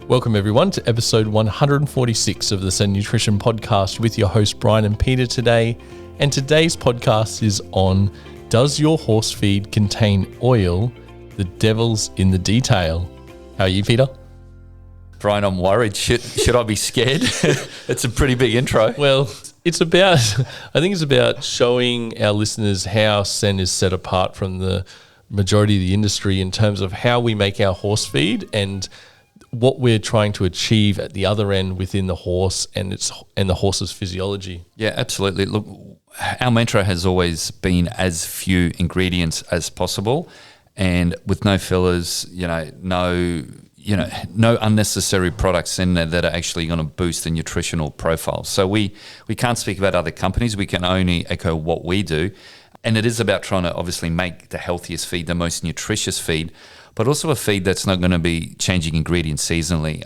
Welcome everyone to episode 146 of the Sen Nutrition Podcast with your host Bryan and Peter today. And today's podcast is on, does your horse feed contain oil? The devil's in the detail. How are you, Peter? Bryan, I'm worried. Should I be scared? It's a pretty big intro. Well, I think it's about showing our listeners how Sen is set apart from the majority of the industry in terms of how we make our horse feed and what we're trying to achieve at the other end within the horse and the horse's physiology. Yeah, absolutely. Look, our mantra has always been as few ingredients as possible, and with no fillers, no unnecessary products in there that are actually going to boost the nutritional profile. So we can't speak about other companies. We can only echo what we do. And it is about trying to obviously make the healthiest feed, the most nutritious feed, but also a feed that's not going to be changing ingredients seasonally,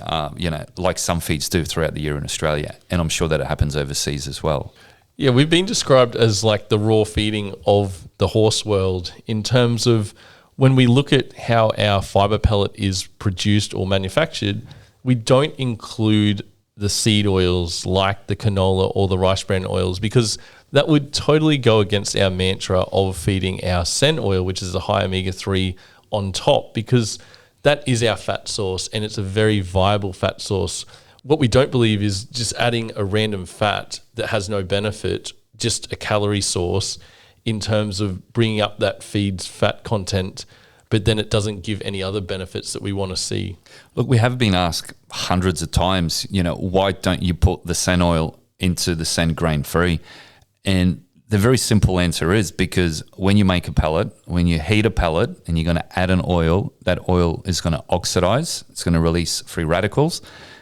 like some feeds do throughout the year in Australia. And I'm sure that it happens overseas as well. Yeah, we've been described as like the raw feeding of the horse world in terms of when we look at how our fiber pellet is produced or manufactured, we don't include the seed oils like the canola or the rice bran oils, because that would totally go against our mantra of feeding our Sen oil, which is a high omega-3 on top, because that is our fat source and it's a very viable fat source. What we don't believe is just adding a random fat that has no benefit, just a calorie source in terms of bringing up that feed's fat content, but then it doesn't give any other benefits that we want to see. Look, we have been asked hundreds of times, why don't you put the Sen oil into the Sen grain-free? And the very simple answer is because when you make a pellet, when you heat a pellet and you're going to add an oil, that oil is going to oxidize. It's going to release free radicals.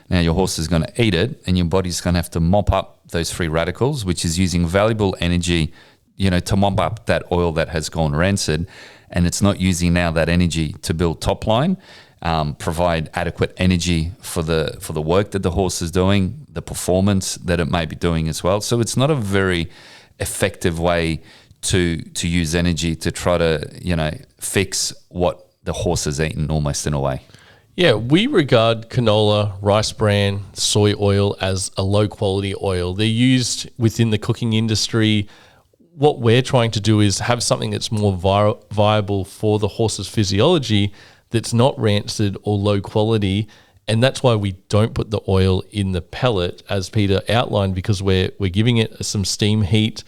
Now your horse is going to eat it and your body's going to have to mop up those free radicals, which is using valuable energy, to mop up that oil that has gone rancid. And it's not using now that energy to build top line, provide adequate energy for the work that the horse is doing, the performance that it may be doing as well. So it's not a very effective way to use energy to try to, fix what the horse has eaten almost in a way. Yeah, we regard canola, rice bran, soy oil as a low quality oil. They're used within the cooking industry. What we're trying to do is have something that's more viable for the horse's physiology that's not rancid or low quality. And that's why we don't put the oil in the pellet, as Peter outlined, because we're giving it some steam heat.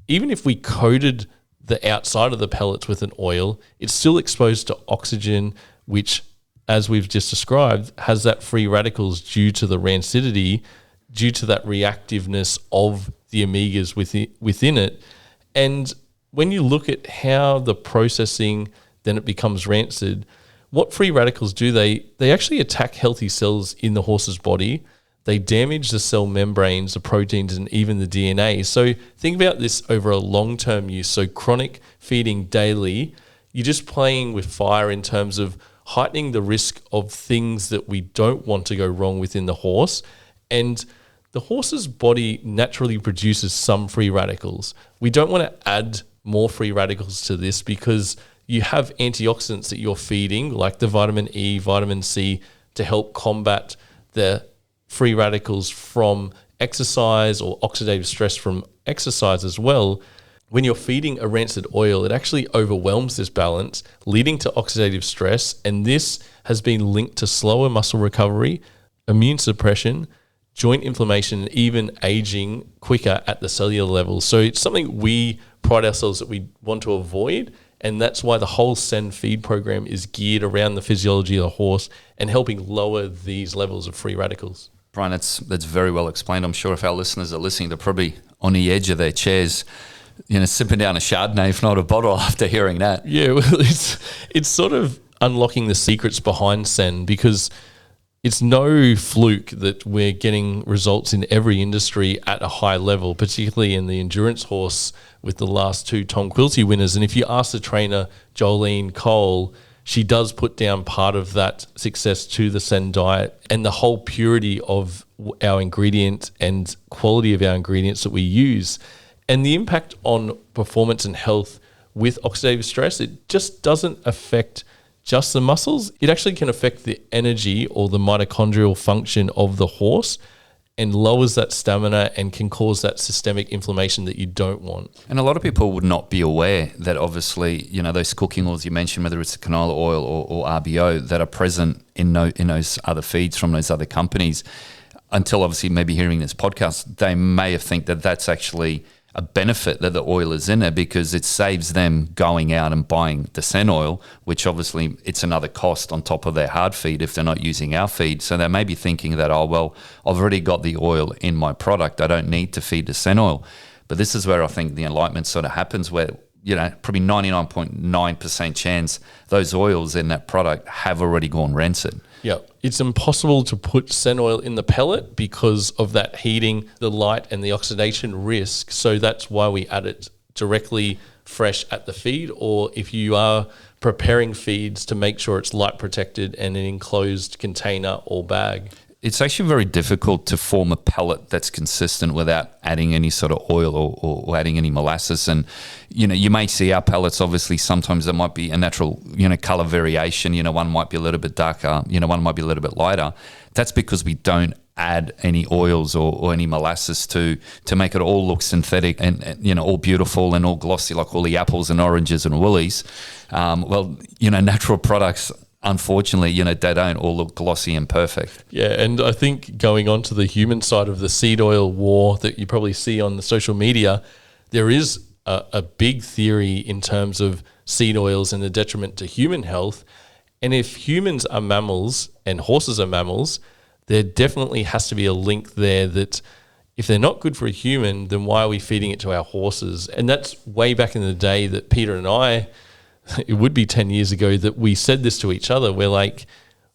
Even if we coated the outside of the pellets with an oil, it's still exposed to oxygen, which, as we've just described, has that free radicals due to the rancidity, due to that reactiveness of the omegas within it. And when you look at how the processing, then it becomes rancid, what free radicals do, they actually attack healthy cells in the horse's body. They damage the cell membranes, the proteins, and even the DNA. So think about this over a long-term use. So chronic feeding daily, you're just playing with fire in terms of heightening the risk of things that we don't want to go wrong within the horse. And the horse's body naturally produces some free radicals. We don't want to add more free radicals to this because you have antioxidants that you're feeding, like the vitamin E, vitamin C, to help combat the free radicals from exercise or oxidative stress from exercise as well. When you're feeding a rancid oil, it actually overwhelms this balance, leading to oxidative stress. And this has been linked to slower muscle recovery, immune suppression, joint inflammation, and even aging quicker at the cellular level. So it's something we pride ourselves that we want to avoid. And that's why the whole Sen feed program is geared around the physiology of the horse and helping lower these levels of free radicals. Bryan, that's very well explained. I'm sure if our listeners are listening, they're probably on the edge of their chairs, sipping down a Chardonnay, if not a bottle, after hearing that. Yeah, well, it's sort of unlocking the secrets behind Sen, because it's no fluke that we're getting results in every industry at a high level, particularly in the endurance horse with the last two Tom Quilty winners. And if you ask the trainer, Jolene Cole, she does put down part of that success to the Sen diet and the whole purity of our ingredient and quality of our ingredients that we use. And the impact on performance and health with oxidative stress, it just doesn't affect just the muscles. It actually can affect the energy or the mitochondrial function of the horse and lowers that stamina and can cause that systemic inflammation that you don't want. And a lot of people would not be aware that obviously, those cooking oils you mentioned, whether it's the canola oil or RBO, that are present in those other feeds from those other companies, until obviously maybe hearing this podcast, they may have think that that's actually a benefit that the oil is in there, because it saves them going out and buying the sen oil, which obviously it's another cost on top of their hard feed if they're not using our feed. So they may be thinking that, oh, well, I've already got the oil in my product. I don't need to feed the sen oil. But this is where I think the enlightenment sort of happens, where, probably 99.9% chance those oils in that product have already gone rancid. Yeah, it's impossible to put sen oil in the pellet because of that heating, the light and the oxidation risk. So that's why we add it directly fresh at the feed, or if you are preparing feeds, to make sure it's light protected and an enclosed container or bag. It's actually very difficult to form a pellet that's consistent without adding any sort of oil or adding any molasses. And, you may see our pellets, obviously, sometimes there might be a natural, color variation. One might be a little bit darker, one might be a little bit lighter. That's because we don't add any oils or any molasses to make it all look synthetic and all beautiful and all glossy, like all the apples and oranges and woolies. Natural products, unfortunately, they don't all look glossy and perfect. Yeah, and I think going on to the human side of the seed oil war that you probably see on the social media, there is a big theory in terms of seed oils and the detriment to human health. And if humans are mammals and horses are mammals, there definitely has to be a link there that if they're not good for a human, then why are we feeding it to our horses? And that's way back in the day that Peter and I, it would be 10 years ago, that we said this to each other. We're like,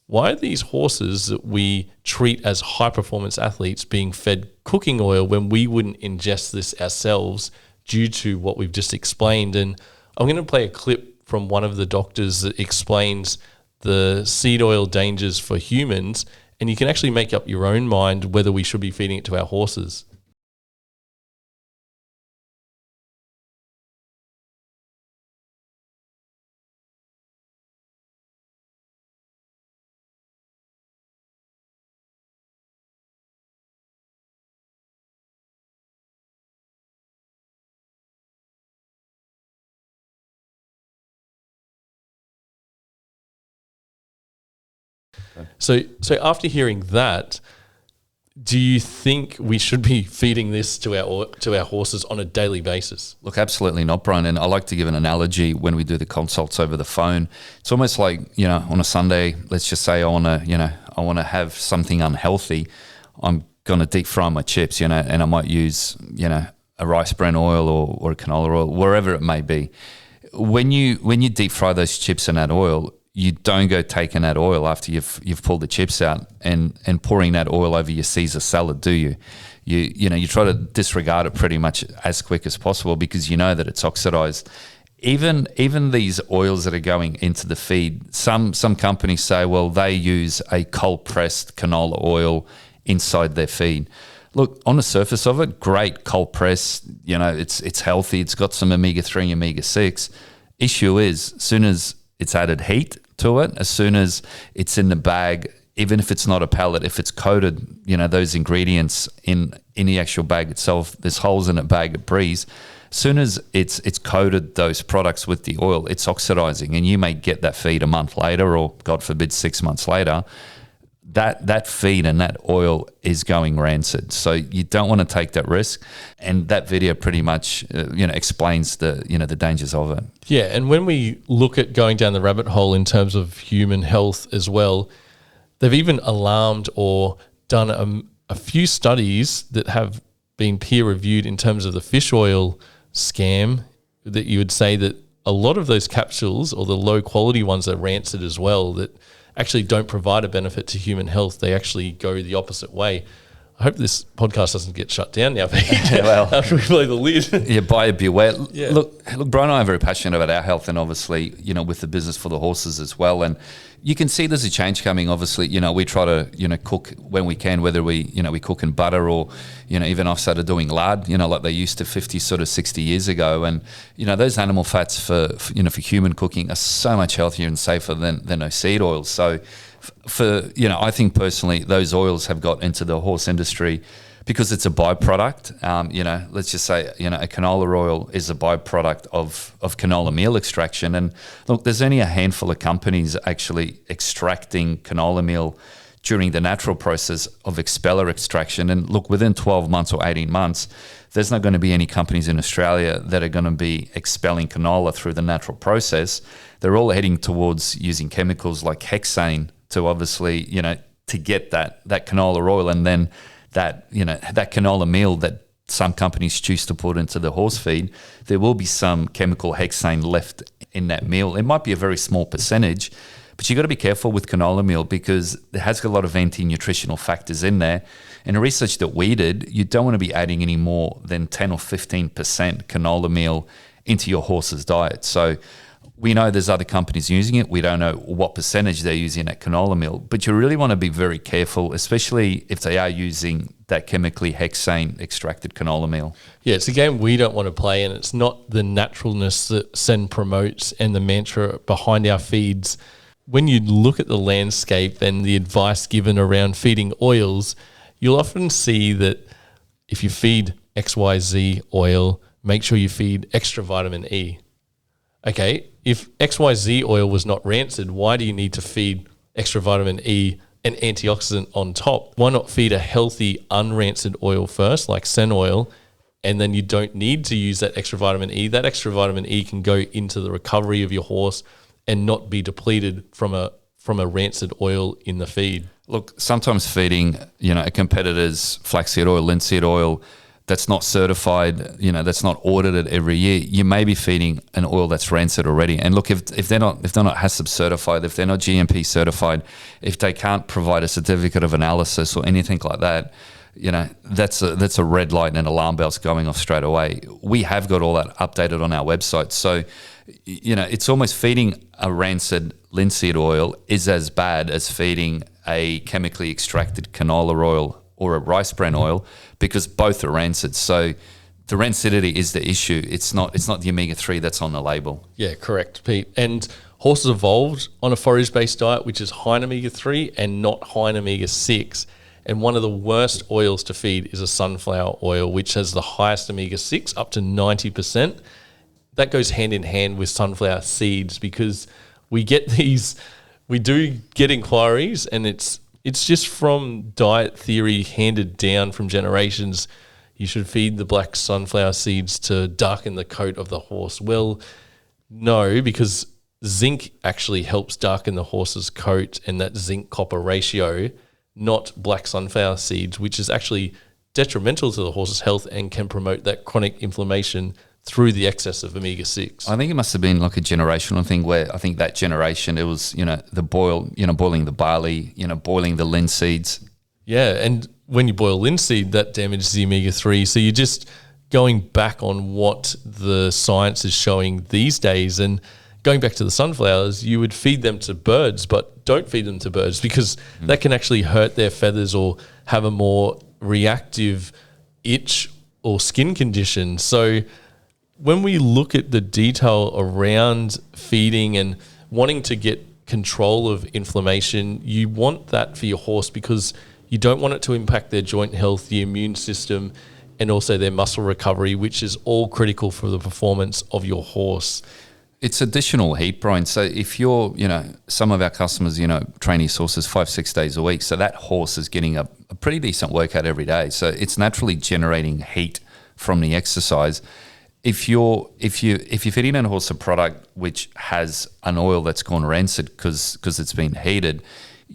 why are these horses that we treat as high performance athletes being fed cooking oil when we wouldn't ingest this ourselves due to what we've just explained? And I'm going to play a clip from one of the doctors that explains the seed oil dangers for humans, and you can actually make up your own mind whether we should be feeding it to our horses. So after hearing that, do you think we should be feeding this to our horses on a daily basis? Look, absolutely not, Brian. And I like to give an analogy when we do the consults over the phone. It's almost like, on a Sunday, let's just say I want to have something unhealthy. I'm going to deep fry my chips, and I might use, a rice bran oil or a canola oil, wherever it may be. When you deep fry those chips in that oil, you don't go taking that oil after you've pulled the chips out and pouring that oil over your Caesar salad, do you? You try to disregard it pretty much as quick as possible, because you know that it's oxidized. Even these oils that are going into the feed, some companies say, well, they use a cold pressed canola oil inside their feed. Look, on the surface of it, great, cold press, it's healthy, it's got some omega-3 and omega-6. Issue is, as soon as it's added heat to it, as soon as it's in the bag, even if it's not a pellet, if it's coated, those ingredients in the actual bag itself, there's holes in the bag, it breathes. As soon as it's coated those products with the oil, it's oxidizing, and you may get that feed a month later, or God forbid 6 months later. That feed and that oil is going rancid. So you don't want to take that risk. And that video pretty much explains the dangers of it. Yeah, and when we look at going down the rabbit hole in terms of human health as well, they've even alarmed or done a few studies that have been peer reviewed in terms of the fish oil scam, that you would say that a lot of those capsules, or the low quality ones, are rancid as well, that actually don't provide a benefit to human health. They actually go the opposite way. I hope this podcast doesn't get shut down now, Pete. Yeah, well, after we play the lid. Yeah, buyer beware. Yeah. Look, Brian and I are very passionate about our health, and obviously, with the business for the horses as well. And, you can see there's a change coming. Obviously, we try to, cook when we can, whether we cook in butter or, even I've started doing lard, like they used to 50, sort of 60 years ago. And, those animal fats for human cooking are so much healthier and safer than those seed oils. So I think personally, those oils have got into the horse industry because it's a byproduct. Let's just say, a canola oil is a byproduct of canola meal extraction. And look, there's only a handful of companies actually extracting canola meal during the natural process of expeller extraction. And look, within 12 months or 18 months, there's not going to be any companies in Australia that are going to be expelling canola through the natural process. They're all heading towards using chemicals like hexane to obviously, to get that canola oil, and then that canola meal that some companies choose to put into the horse feed, there will be some chemical hexane left in that meal. It might be a very small percentage, but you got to be careful with canola meal because it has got a lot of anti-nutritional factors in there. In the research that we did, you don't want to be adding any more than 10 or 15% canola meal into your horse's diet. So we know there's other companies using it. We don't know what percentage they're using that canola meal, but you really want to be very careful, especially if they are using that chemically hexane extracted canola meal. Yeah, it's a game we don't want to play, and it's not the naturalness that Sen promotes and the mantra behind our feeds. When you look at the landscape and the advice given around feeding oils, you'll often see that if you feed XYZ oil, make sure you feed extra vitamin E. Okay, if XYZ oil was not rancid, why do you need to feed extra vitamin E and antioxidant on top? Why not feed a healthy unrancid oil first, like Sen oil, and then you don't need to use that extra vitamin E. That extra vitamin E can go into the recovery of your horse and not be depleted from a rancid oil in the feed. Look, sometimes feeding, a competitor's flaxseed oil, linseed oil, that's not certified, that's not audited every year, you may be feeding an oil that's rancid already. And look, if they're not HACCP certified, if they're not GMP certified, if they can't provide a certificate of analysis or anything like that, that's a red light and alarm bells going off straight away. We have got all that updated on our website. So, it's almost feeding a rancid linseed oil is as bad as feeding a chemically extracted canola oil or a rice bran oil, because both are rancid. So the rancidity is the issue. It's not the omega-3 that's on the label. Yeah, correct, Pete. And horses evolved on a forage-based diet, which is high in omega-3 and not high in omega-6. And one of the worst oils to feed is a sunflower oil, which has the highest omega-6, up to 90%. That goes hand in hand with sunflower seeds, because we do get inquiries, and it's just from diet theory handed down from generations. You should feed the black sunflower seeds to darken the coat of the horse. Well, no, because zinc actually helps darken the horse's coat, and that zinc copper ratio, not black sunflower seeds, which is actually detrimental to the horse's health and can promote that chronic inflammation through the excess of omega-6. I think it must have been like a generational thing where I think that generation, it was, boiling the barley, boiling the linseeds. Yeah, and when you boil linseed, that damages the omega-3. So you're just going back on what the science is showing these days. And going back to the sunflowers, you would feed them to birds, but don't feed them to birds, because that can actually hurt their feathers or have a more reactive itch or skin condition. So when we look at the detail around feeding and wanting to get control of inflammation, you want that for your horse, because you don't want it to impact their joint health, the immune system, and also their muscle recovery, which is all critical for the performance of your horse. It's additional heat, Bryan. So if you're, some of our customers, train these horses 5-6 days a week. So that horse is getting a pretty decent workout every day. So it's naturally generating heat from the exercise. If you're feeding a horse a product which has an oil that's gone rancid because it's been heated,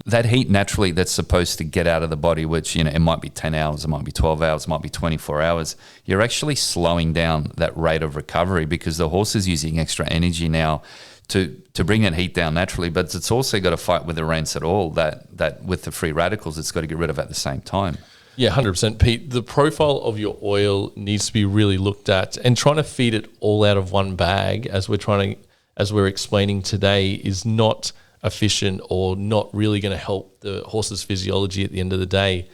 that heat naturally that's supposed to get out of the body, which it might be 10 hours, it might be 12 hours, it might be 24 hours, you're actually slowing down that rate of recovery, because the horse is using extra energy now to bring that heat down naturally, but it's also got to fight with the rancid oil that with the free radicals it's got to get rid of at the same time. Yeah, 100%, Pete. The profile of your oil needs to be really looked at, and trying to feed it all out of one bag, as we're explaining today, is not efficient or not really going to help the horse's physiology at the end of the day.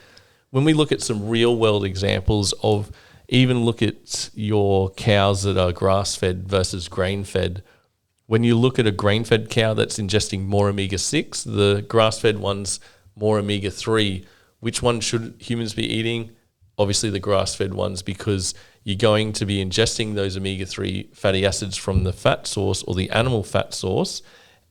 When we look at some real world examples of, even look at your cows that are grass-fed versus grain-fed. When you look at a grain-fed cow that's ingesting more omega-6, the grass-fed one's more omega-3, which one should humans be eating? Obviously the grass-fed ones, because you're going to be ingesting those omega-3 fatty acids from the fat source or the animal fat source.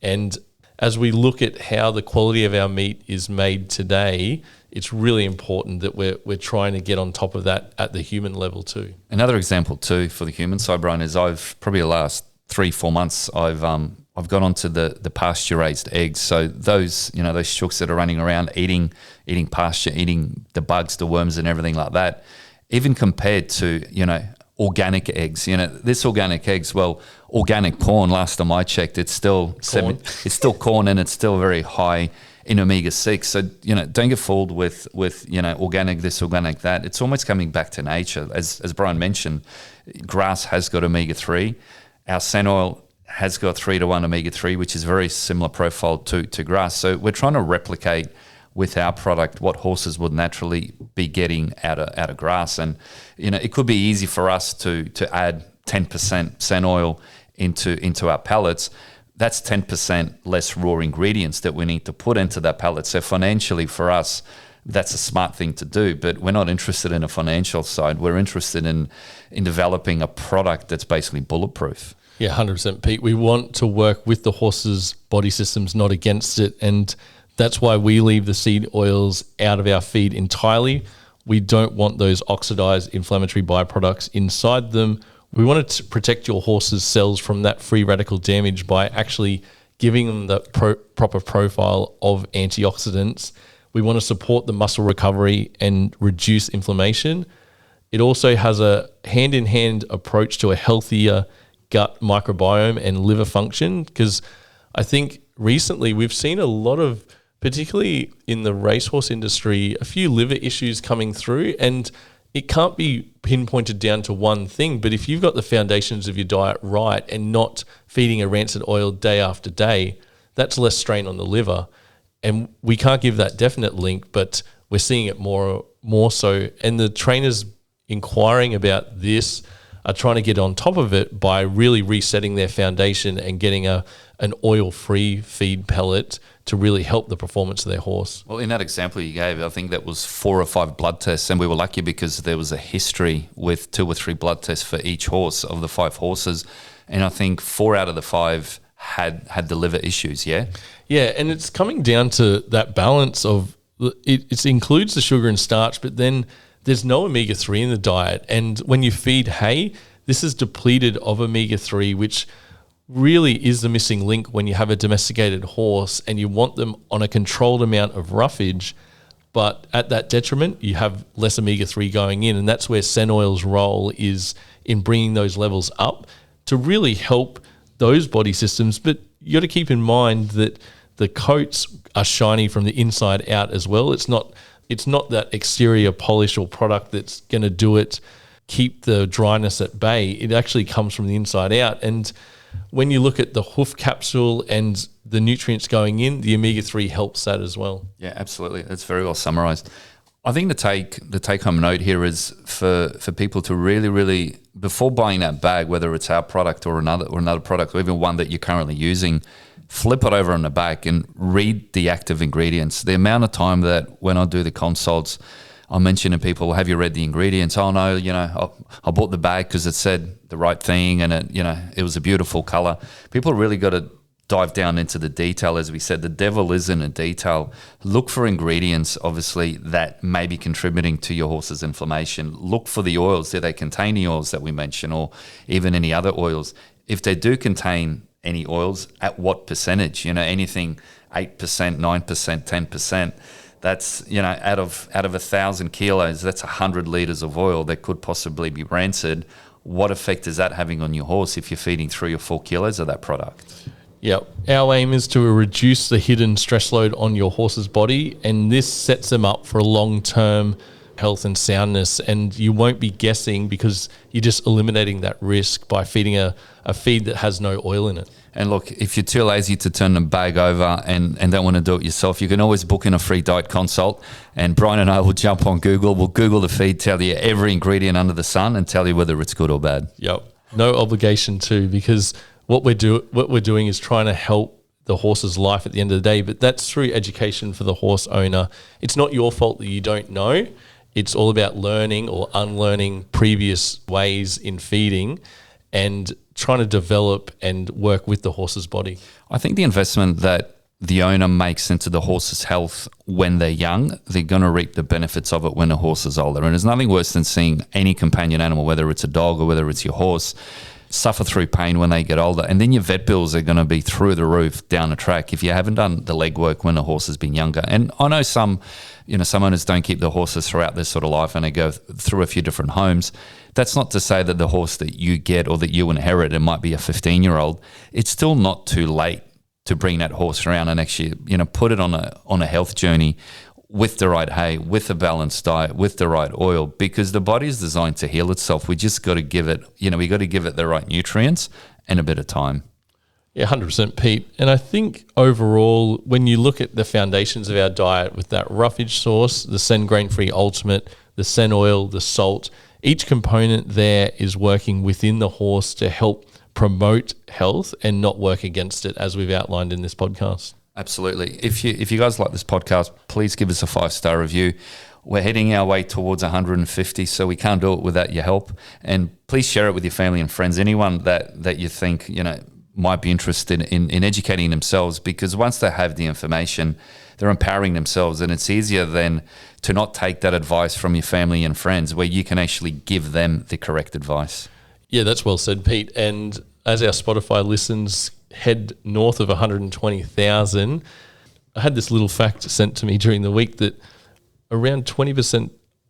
And as we look at how the quality of our meat is made today, it's really important that we're trying to get on top of that at the human level too. Another example too for the human side, Bryan, is I've probably the last 3-4 months I've gone onto the pasture raised eggs. So those those chooks that are running around eating pasture, eating the bugs, the worms, and everything like that. Even compared to organic eggs, this organic eggs, well, organic corn. Last time I checked, it's still corn. It's still corn, and it's still very high in omega-6. So, don't get fooled with organic this, organic that. It's almost coming back to nature. As Bryan mentioned, grass has got omega-3. Our sen oil has got 3-to-1 omega-3, which is very similar profile to grass. So we're trying to replicate with our product what horses would naturally be getting out of grass. And, it could be easy for us to add 10% sen oil into our pellets. That's 10% less raw ingredients that we need to put into that pellet. So financially for us, that's a smart thing to do, but we're not interested in a financial side. We're interested in developing a product that's basically bulletproof. Yeah, 100%, Pete. We want to work with the horse's body systems, not against it. And that's why we leave the seed oils out of our feed entirely. We don't want those oxidized inflammatory byproducts inside them. We want to protect your horse's cells from that free radical damage by actually giving them the proper profile of antioxidants. We want to support the muscle recovery and reduce inflammation. It also has a hand-in-hand approach to a healthier gut microbiome and liver function, because I think recently we've seen a lot of, particularly in the racehorse industry, a few liver issues coming through, and it can't be pinpointed down to one thing. But if you've got the foundations of your diet right and not feeding a rancid oil day after day, that's less strain on the liver. And we can't give that definite link, but we're seeing it more so. And the trainers inquiring about this are trying to get on top of it by really resetting their foundation and getting an oil-free feed pellet to really help the performance of their horse. Well, in that example you gave, I think that was 4 or 5 blood tests, and we were lucky because there was a history with 2 or 3 blood tests for each horse of the 5 horses, and I think 4 out of the 5 had the liver issues, yeah? Yeah, and it's coming down to that balance of, it includes the sugar and starch, but then there's no omega-3 in the diet. And when you feed hay, this is depleted of omega-3, which really is the missing link when you have a domesticated horse and you want them on a controlled amount of roughage, but at that detriment, you have less omega-3 going in. And that's where sen oil's role is in bringing those levels up to really help those body systems. But you got to keep in mind that the coats are shiny from the inside out as well. It's not that exterior polish or product that's going to do it, keep the dryness at bay. It actually comes from the inside out. And when you look at the hoof capsule and the nutrients going in, the omega-3 helps that as well. Yeah, absolutely. That's very well summarized. I think the take home note here is for people to really, before buying that bag, whether it's our product or another product, or even one that you're currently using, flip it over on the back and read the active ingredients. The amount of time that when I do the consults, I mention to people, have you read the ingredients? Oh no, I bought the bag because it said the right thing and it was a beautiful color. People really got to dive down into the detail. As we said, the devil is in the detail. Look for ingredients, obviously, that may be contributing to your horse's inflammation. Look for the oils. Do they contain the oils that we mentioned, or even any other oils? If they do contain any oils, at what percentage? Anything 8%, 9%, 10%. That's, out of 1,000 kilos, that's 100 liters of oil that could possibly be rancid. What effect is that having on your horse if you're feeding 3 or 4 kilos of that product? Yeah, our aim is to reduce the hidden stress load on your horse's body, and this sets them up for a long-term health and soundness, and you won't be guessing because you're just eliminating that risk by feeding a feed that has no oil in it. And look, if you're too lazy to turn the bag over and don't want to do it yourself, you can always book in a free diet consult. And Bryan and I will jump on Google. We'll Google the feed, tell you every ingredient under the sun and tell you whether it's good or bad. Yep. No obligation to, because what we're doing is trying to help the horse's life at the end of the day, but that's through education for the horse owner. It's not your fault that you don't know. It's all about learning or unlearning previous ways in feeding and trying to develop and work with the horse's body. I think the investment that the owner makes into the horse's health when they're young, they're going to reap the benefits of it when the horse is older. And there's nothing worse than seeing any companion animal, whether it's a dog or whether it's your horse, suffer through pain when they get older. And then your vet bills are going to be through the roof down the track if you haven't done the legwork when the horse has been younger. And I know some owners don't keep the horses throughout their sort of life and they go through a few different homes. That's not to say that the horse that you get or that you inherit, it might be a 15-year-old, it's still not too late to bring that horse around and actually, put it on a health journey with the right hay, with a balanced diet, with the right oil, because the body is designed to heal itself. We just got to give it, we got to give it the right nutrients and a bit of time. Yeah, 100%, Pete. And I think overall, when you look at the foundations of our diet with that roughage source, the Sen grain-free ultimate, the Sen oil, the salt, each component there is working within the horse to help promote health and not work against it, as we've outlined in this podcast. Absolutely. If you guys like this podcast, please give us a 5-star review. We're heading our way towards 150, so we can't do it without your help. And please share it with your family and friends, anyone that you think might be interested in educating themselves, because once they have the information, they're empowering themselves, and it's easier then to not take that advice from your family and friends, where you can actually give them the correct advice. Yeah, that's well said, Pete. And as our Spotify listens head north of 120,000, I had this little fact sent to me during the week that around 20%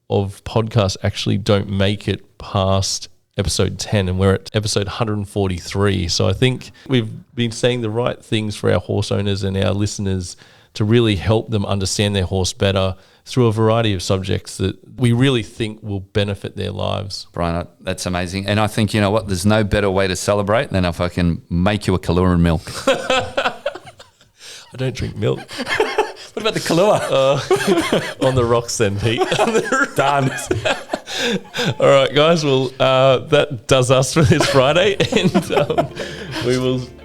of podcasts actually don't make it past episode 10, and we're at episode 143. So I think we've been saying the right things for our horse owners and our listeners to really help them understand their horse better through a variety of subjects that we really think will benefit their lives. Bryan, that's amazing. And I think, there's no better way to celebrate than if I can make you a Kahlua milk. I don't drink milk. What about the Kahlua? On the rocks then, Pete. Done. All right, guys. Well, that does us for this Friday,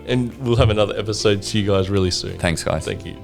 and we'll have another episode to you guys really soon. Thanks, guys. Thank you.